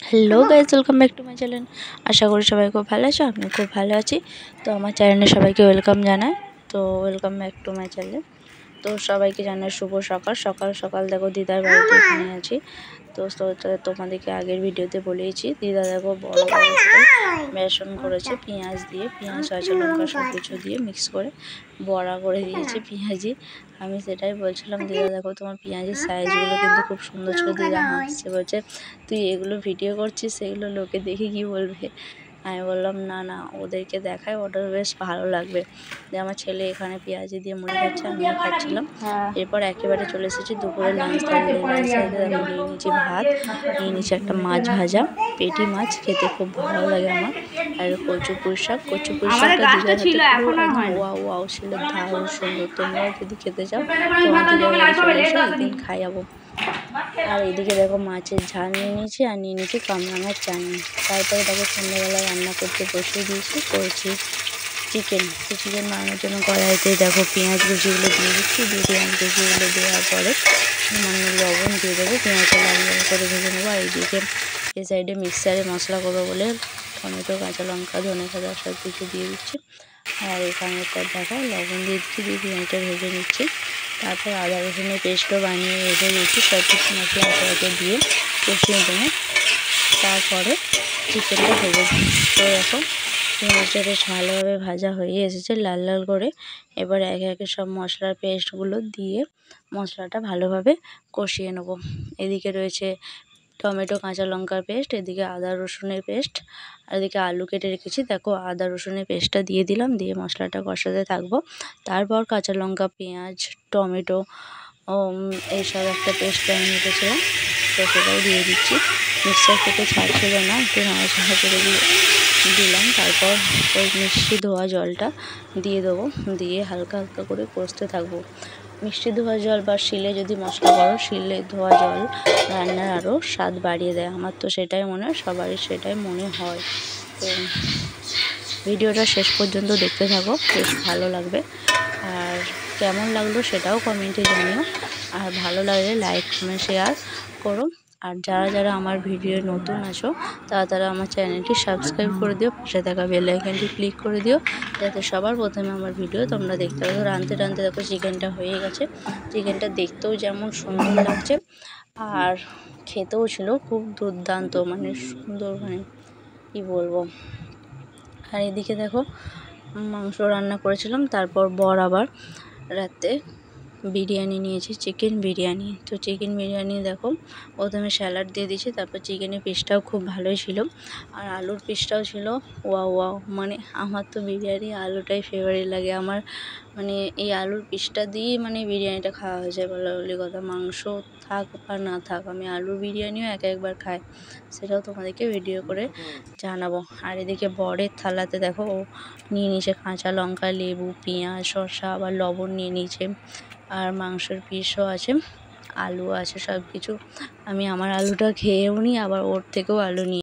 Hello guys, welcome back to my channel. আশা করি সবাই খুব ভালো আছো, আমি খুব ভালো আছি। তো আমার চ্যানেলে সবাইকে ওয়েলকাম জানাই। তো welcome back to my channel. তো সবাইকে জানাই শুভ সকাল। সকাল সকাল দেখো দিদার বাড়িতে এখানে আছি। তো তোমাদেরকে আগের ভিডিওতে বলেইছি, দিদা দেখো বড় বড় করে বেসন করেছে পেঁয়াজ দিয়ে, পেঁয়াজ কাঁচা লঙ্কা সব কিছু দিয়ে মিক্স করে বড়া করে দিয়েছে পেঁয়াজি। আমি সেটাই বলছিলাম, দিদা দেখো তোমার পেঁয়াজের সাইজগুলো কিন্তু খুব সুন্দর ছিল। দিদা হাসছে, বলছে তুই এগুলো ভিডিও করছিস, সেগুলো লোকে দেখে কী বলবে। আমি বললাম না না, ওদেরকে দেখায়, ওটা বেশ ভালো লাগবে। দিয়ে আমার ছেলে এখানে পেঁয়াজি দিয়ে মুড়ি খাচ্ছে, আমিও খাচ্ছিলাম। এরপর একেবারে চলে এসেছি দুপুরে লাঞ্চ টাইমে। লাঞ্চ টাইমে দেখো নিয়ে নিয়েছি ভাত, নিয়ে নিয়েছি একটা মাছ ভাজা, পেটি মাছ, খেতে খুব ভালো লাগে আমার। আর কচু পুঁই শাকটা দিদার হাতে পুরো একদম ওয়াও ছিল, দারুণ সুন্দর। তোমরাও যদি খেতে চাও তোমার দিদার বাড়ি চলে এসো, একদিন খাইয়াবো। আর এদিকে দেখো মাছের ঝাল নিয়ে নিয়েছি, আর নিয়ে নিয়েছি কামরাঙার চাটনি। তারপরে দেখো সন্ধ্যাবেলা রান্না করতে বসিয়ে দিয়েছি, করছি চিকেন। তো চিকেন বানানোর জন্য কড়াইতে দেখো পেঁয়াজ কুচিগুলো দিয়ে দিচ্ছি। দিয়ে পেঁয়াজ কুচিগুলো দেওয়ার পরে সামান্য লবণ দিয়ে দেবো, পেঁয়াজটা লাল লাল করে ভেজে নেবো। আর এইদিকে এ সাইডে মিক্সারে মশলা করবো বলে টমেটো, কাঁচা লঙ্কা, ধনে পাতা সব কিছু দিয়ে দিচ্ছি। আর এখানে পর দেখো লবণ দিয়ে দিচ্ছি, দিয়ে পেঁয়াজটা ভেজে নিচ্ছি। তারপর আদা রসুনের পেস্টও বানিয়ে রেখে দিচ্ছি। সব কিছু মশলা একে দিয়ে কষিয়ে দেবো, তারপরে চিকেনটা ভেজে দিই। তো দেখো পেঁয়াজটা বেশ ভালোভাবে ভাজা হয়ে এসেছে লাল লাল করে। এবার একে একে সব মশলার পেস্টগুলো দিয়ে মশলাটা ভালোভাবে কষিয়ে নেবো। এদিকে রয়েছে টমেটো, কাঁচা লঙ্কার পেস্ট, এদিকে আদা রসুনের পেস্ট, আর এদিকে আলু কেটে রেখেছি। দেখো আদা রসুনের পেস্টটা দিয়ে দিলাম, দিয়ে মশলাটা কষাতে থাকবো। তারপর কাঁচা লঙ্কা, পেঁয়াজ, টমেটো এইসব একটা পেস্ট বানিয়ে রেখেছিলাম, তো সেটাও দিয়ে দিচ্ছি। মিক্সার থেকে ছাড়ছিল না, একটু নাড়াচাড়া করে দিলাম। তারপর ওই মিষ্টি ধোয়া জলটা দিয়ে দেবো, দিয়ে হালকা হালকা করে কষতে থাকবো। মিষ্টি ধোয়া জল বা শিলে যদি মশলা করো, শিলে ধোয়া জল রান্নার আরও স্বাদ বাড়িয়ে দেয়। আমার তো সেটাই মনে হয়, সবারই সেটাই মনে হয়। তো ভিডিওটা শেষ পর্যন্ত দেখতে থাকো, বেশ ভালো লাগবে। আর কেমন লাগলো সেটাও কমেন্টে জানিও। আর ভালো লাগলে লাইক, কমেন্ট, শেয়ার করো। আর যারা যারা আমার ভিডিও নতুন আছো তারা আমার চ্যানেলটি সাবস্ক্রাইব করে দিও, পাশে থাকা বেল আইকনটি ক্লিক করে দিও, যাতে সবার প্রথমে আমার ভিডিও তোমরা দেখতে পারো। রাঁধতে রাঁধতে দেখো চিকেনটা হয়ে গেছে। চিকেনটা দেখতেও যেমন সুন্দর লাগছে, আর খেতেও ছিল খুব দুর্দান্ত, মানে সুন্দর, মানে কী বলবো। আর এদিকে দেখো মাংস রান্না করেছিলাম, তারপর বর আবার রাতে বিরিয়ানি নিয়েছি, চিকেন বিরিয়ানি। তো চিকেন বিরিয়ানি দেখো প্রথমে স্যালাড দিয়ে দিয়েছি, তারপর চিকেনের পিসটাও খুব ভালোই ছিল, আর আলুর পিসটাও ছিল ওয়াও। মানে আমার তো বিরিয়ানি আলুটাই ফেভারিট লাগে আমার, মানে এই আলুর পিসটা দিয়েই মানে বিরিয়ানিটা খাওয়া হয়ে যায় বলা বলি কথা। মাংস থাক বা না থাক, আমি আলুর বিরিয়ানিও একবার খাই, সেটাও তোমাদেরকে ভিডিও করে জানাবো। আর এদিকে বরের থালাতে দেখো ও নিয়ে নিয়েছে কাঁচা লঙ্কা, লেবু, পেঁয়াজ, শসা, আবার লবণ নিয়ে নিয়েছে, আর মাংসের পিসও আছে, আলু আছে, সব কিছু। আমি আমার আলুটা খেয়েও নিই, আবার ওর থেকেও আলু নিই।